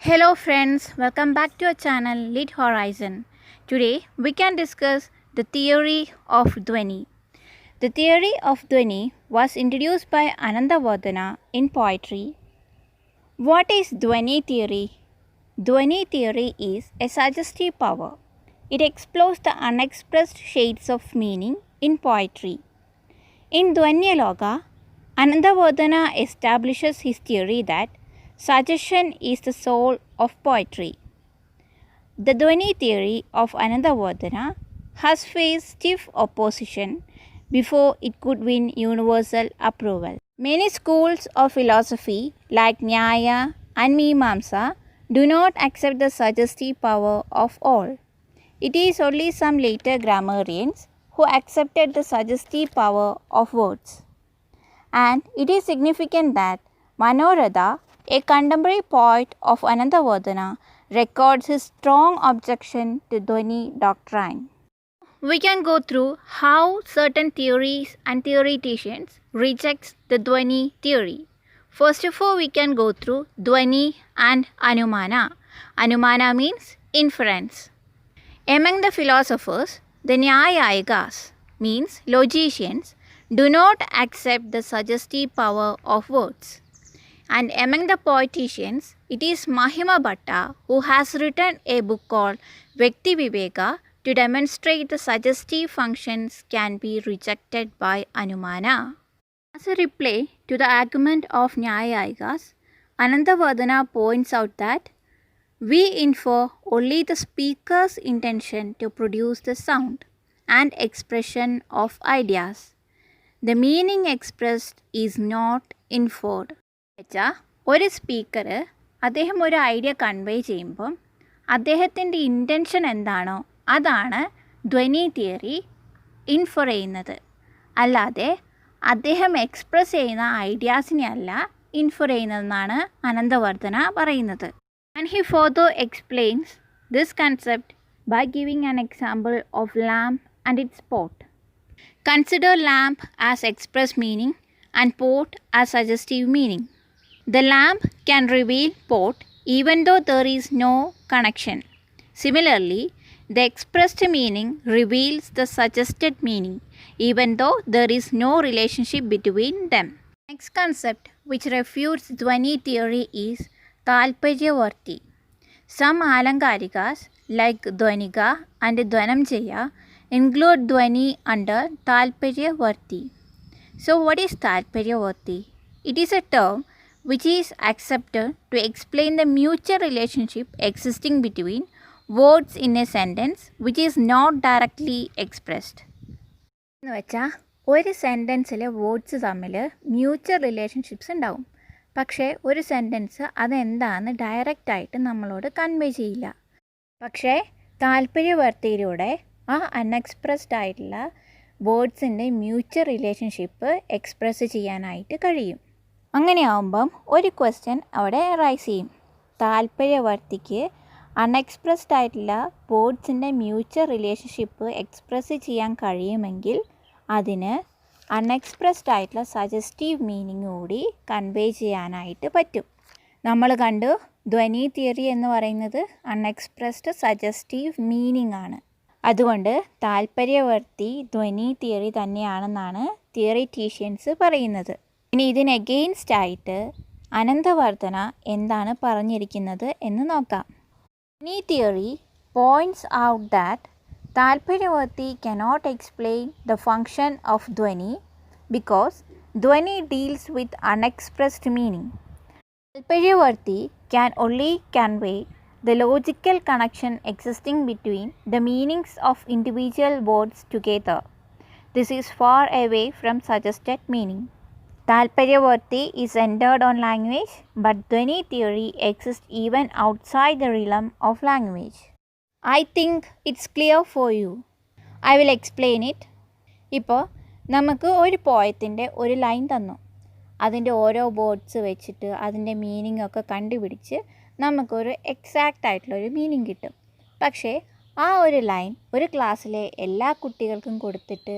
Hello friends, welcome back to our channel Lit Horizon. Today we can discuss the theory of Dhwani. The theory of Dhwani was introduced by Anandavardhana in poetry. What is Dhwani theory? Dhwani theory is a suggestive power. It explores the unexpressed shades of meaning in poetry. In Dhwanyaloka, Anandavardhana establishes his theory that suggestion is the soul of poetry. The Dhwani theory of Anandavardhana has faced stiff opposition before it could win universal approval. Many schools of philosophy like Nyaya and Mimamsa do not accept the suggestive power of all. It is only some later grammarians who accepted the suggestive power of words. And it is significant that Manoradha, a contemporary poet of Anandavardhana, records his strong objection to Dhwani doctrine. We can go through how certain theories and theoreticians reject the Dhwani theory. First of all, we can go through Dhvani and Anumana. Anumana means inference. Among the philosophers, the Nyayayikas means logicians do not accept the suggestive power of words. And among the poeticians, it is Mahima Bhatta who has written a book called Vyakti Viveka to demonstrate the suggestive functions can be rejected by Anumana. As a reply to the argument of Nyayayikas, Anandavardhana points out that we infer only the speaker's intention to produce the sound and expression of ideas. The meaning expressed is not inferred. വെച്ചാൽ ഒരു speaker അദ്ദേഹം ഒരു idea convey ചെയ്യുമ്പം അദ്ദേഹത്തിൻ്റെ intention എന്താണോ അതാണ് ധ്വനി theory infer ചെയ്യുന്നത്. അല്ലാതെ അദ്ദേഹം എക്സ്പ്രസ് ചെയ്യുന്ന ഐഡിയാസിനെ അല്ല ഇൻഫർ ചെയ്യുന്നതെന്നാണ് അനന്തവർദ്ധന പറയുന്നത്. And he further explains this concept by giving an example of lamp and its pot. Consider lamp as express meaning and pot as suggestive meaning. The lamp can reveal pot even though there is no connection. Similarly, the expressed meaning reveals the suggested meaning even though there is no relationship between them. Next concept which refutes Dhwani theory is Tatparyavarthy. Some Alankarikas like Dhwanika and Dhwanamjaya include Dhwani under Tatparyavarthy. So what is Tatparyavarthy? It is a term which is accepted to explain the mutual relationship existing between words in a sentence which is not directly expressed. എന്ന് വെച്ചാൽ ഒരു സെൻറ്റൻസിലെ words തമ്മിൽ mutual relationships ഉണ്ടാവും. പക്ഷേ ഒരു sentence അതെന്താണെന്ന് ഡയറക്റ്റായിട്ട് നമ്മളോട് കൺവേ ചെയ്യില്ല. പക്ഷേ താല്പര്യവർത്തിയിലൂടെ ആ അൺഎക്സ്പ്രസ്ഡ് ആയിട്ടുള്ള വേർഡ്സിൻ്റെ മ്യൂച്വൽ റിലേഷൻഷിപ്പ് എക്സ്പ്രസ് ചെയ്യാനായിട്ട് കഴിയും. അങ്ങനെയാവുമ്പം ഒരു ക്വസ്റ്റ്യൻ അവിടെ റൈസ് ചെയ്യും. താല്പര്യവർത്തിക്ക് അൺഎക്സ്പ്രസ്ഡ് ആയിട്ടുള്ള വേർഡ്സിൻ്റെ മ്യൂച്വൽ റിലേഷൻഷിപ്പ് എക്സ്പ്രസ് ചെയ്യാൻ കഴിയുമെങ്കിൽ അതിന് അൺഎക്സ്പ്രസ്ഡ് ആയിട്ടുള്ള സജസ്റ്റീവ് മീനിങ് കൂടി കൺവേ ചെയ്യാനായിട്ട് പറ്റും. നമ്മൾ കണ്ടു ധ്വനി തിയറി എന്ന് പറയുന്നത് അൺഎക്സ്പ്രസ്ഡ് സജസ്റ്റീവ് മീനിങ് ആണ്. അതുകൊണ്ട് താല്പര്യവർത്തി ധ്വനി തിയറി തന്നെയാണെന്നാണ് തിയറിറ്റീഷ്യൻസ് പറയുന്നത്. ഇനി ഇതിന് എഗെയിൻസ്റ്റ് ആയിട്ട് അനന്തവർദ്ധന എന്താണ് പറഞ്ഞിരിക്കുന്നത് എന്ന് നോക്കാം. ധ്വനി theory points out that Tatparyavarthy cannot explain the function of Dhwani because Dhwani deals with unexpressed meaning. Tatparyavarthy can only convey the logical connection existing between the meanings of individual words together. This is far away from suggested meaning. Tatparyavarthy is centered on language, but Dhwani theory exists even outside the realm of language. I think it's clear for you. I will explain it. ഇപ്പോൾ നമുക്ക് ഒരു പോയത്തിൻ്റെ ഒരു line തന്നു. അതിൻ്റെ ഓരോ words വെച്ചിട്ട് അതിൻ്റെ meaning ഒക്കെ കണ്ടുപിടിച്ച് നമുക്കൊരു എക്സാക്റ്റ് ആയിട്ടുള്ളൊരു മീനിങ് കിട്ടും. പക്ഷേ ആ ഒരു ലൈൻ ഒരു ക്ലാസ്സിലെ എല്ലാ കുട്ടികൾക്കും കൊടുത്തിട്ട്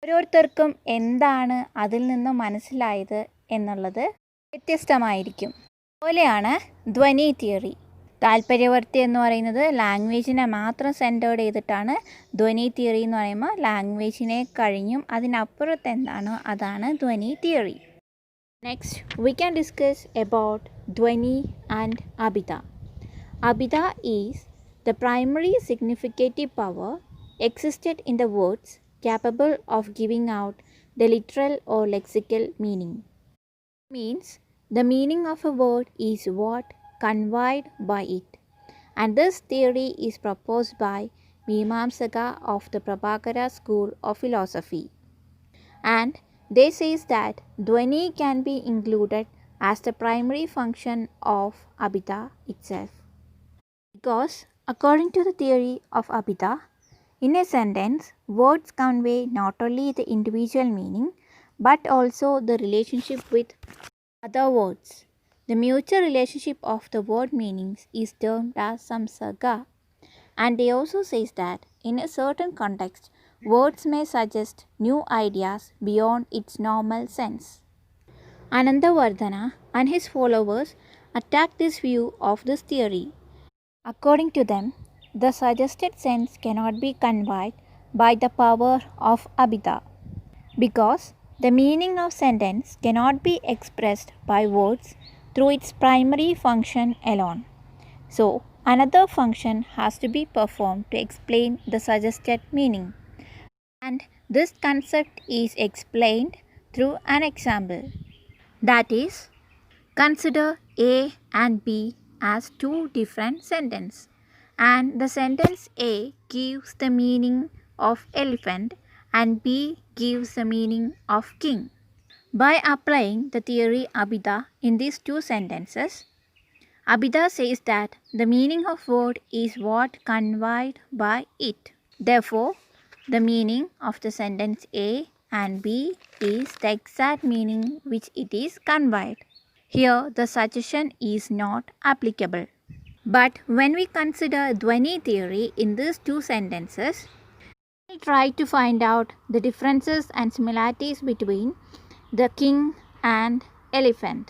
ഓരോരുത്തർക്കും എന്താണ് അതിൽ നിന്ന് മനസ്സിലായത് എന്നുള്ളത് വ്യത്യസ്തമായിരിക്കും. അതുപോലെയാണ് ധ്വനി തിയറി. താല്പര്യവർത്തി എന്ന് പറയുന്നത് ലാംഗ്വേജിനെ മാത്രം സെൻറ്റേർഡ് ചെയ്തിട്ടാണ്. ധ്വനി തിയറി എന്ന് പറയുമ്പോൾ ലാംഗ്വേജിനെ കഴിഞ്ഞും അതിനപ്പുറത്ത് എന്താണോ അതാണ് ധ്വനി theory. Next we can discuss about Dhwani and Abhidha. Abhidha is the primary significative power existed in the words capable of giving out the literal or lexical meaning. Means the meaning of a word is what conveyed by it. And this theory is proposed by Mimamsaka of the Prabhakara school of philosophy. And they says that Dhwani can be included as the primary function of Abhidha itself. Because according to the theory of Abhidha, in a sentence, words convey not only the individual meaning but also the relationship with other words. The mutual relationship of the word meanings is termed as samsarga. And they also says that in a certain context, words may suggest new ideas beyond its normal sense. Anandavardhana and his followers attack this view of this theory. According to them, the suggested sense cannot be conveyed by the power of Abhidha, because the meaning of sentence cannot be expressed by words through its primary function alone. So, another function has to be performed to explain the suggested meaning. And this concept is explained through an example. That is, consider A and B as two different sentences. And the sentence A gives the meaning of elephant and B gives the meaning of king. By applying the theory Abhidha in these two sentences, Abhidha says that the meaning of word is what conveyed by it. Therefore, the meaning of the sentence A and B is the exact meaning which it is conveyed. Here, the suggestion is not applicable. But when we consider Dhwani theory in these two sentences, we'll try to find out the differences and similarities between the king and elephant.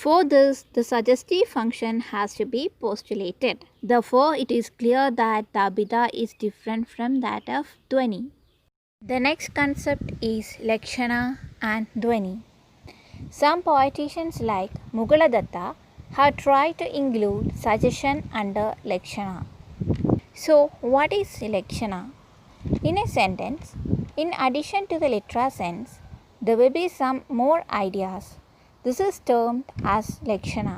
For this, the suggestive function has to be postulated. Therefore, it is clear that the Abhidha is different from that of Dhwani. The next concept is Lakshana and Dhwani. Some poeticians like Mughaladatta have tried to include suggestion under Lakshana. So, what is Lakshana? In a sentence, in addition to the literal sense, there will be some more ideas. This is termed as Lakshana.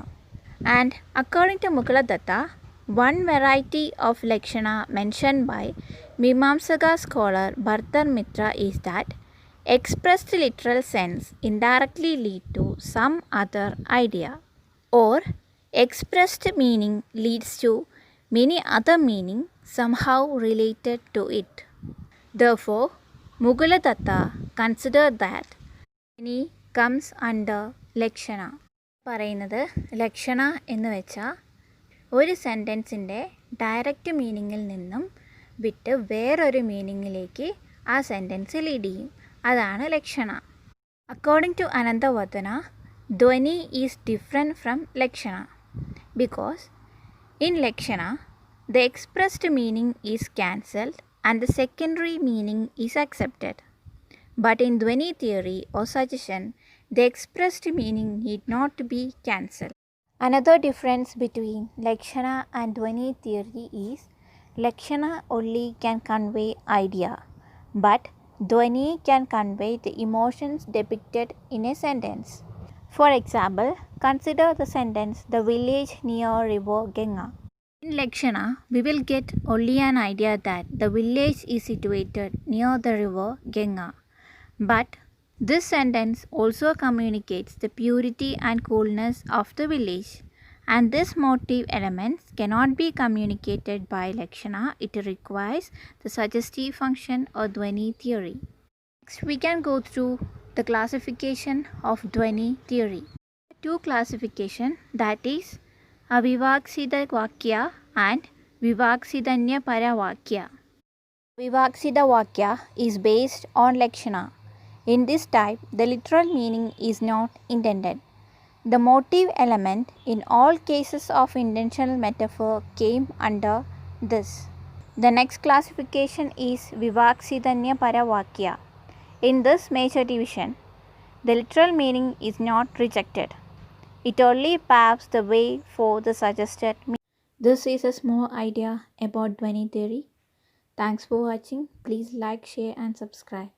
And according to Mughaladatta, one variety of Lakshana mentioned by Mimamsaka scholar Bhartarmitra is that expressed literal sense indirectly lead to some other idea, or expressed meaning leads to many other meaning somehow related to it. Therefore, Mughaladatta considered that Dhwani comes under Lakshana. പറയുന്നത് ലക്ഷണ എന്ന് വെച്ചാൽ ഒരു സെൻറ്റൻസിൻ്റെ direct മീനിങ്ങിൽ നിന്നും വിട്ട് വേറൊരു മീനിങ്ങിലേക്ക് ആ sentence lead ചെയ്യും. അതാണ് ലക്ഷണ. According to Anandavardhana, dhvani is different from lakshana because in Lakshana, the expressed meaning is cancelled and the secondary meaning is accepted. But in Dhwani theory or suggestion, the expressed meaning need not be cancelled. Another difference between Lakshana and Dhwani theory is Lakshana only can convey idea, but Dhwani can convey the emotions depicted in a sentence. For example, consider the sentence, the village near river Ganga. In Lakshana, we will get only an idea that the village is situated near the river Ganga. But this sentence also communicates the purity and coolness of the village. And this motive elements cannot be communicated by Lakshana. It requires the suggestive function or Dhwani theory. Next, we can go through the classification of Dhwani theory. Two classification, that is Avivaksita Vakya and Vivaksidanya Paravakya. Vivaksita Vakya is based on Lakshana. In this type, the literal meaning is not intended. The motive element in all cases of intentional metaphor came under this. The next classification is Vivaksidanya Paravakya. In this major division, the literal meaning is not rejected. It only paves the way for the suggested meaning. This is a small idea about Dhwani theory. Thanks for watching. Please like, share and subscribe.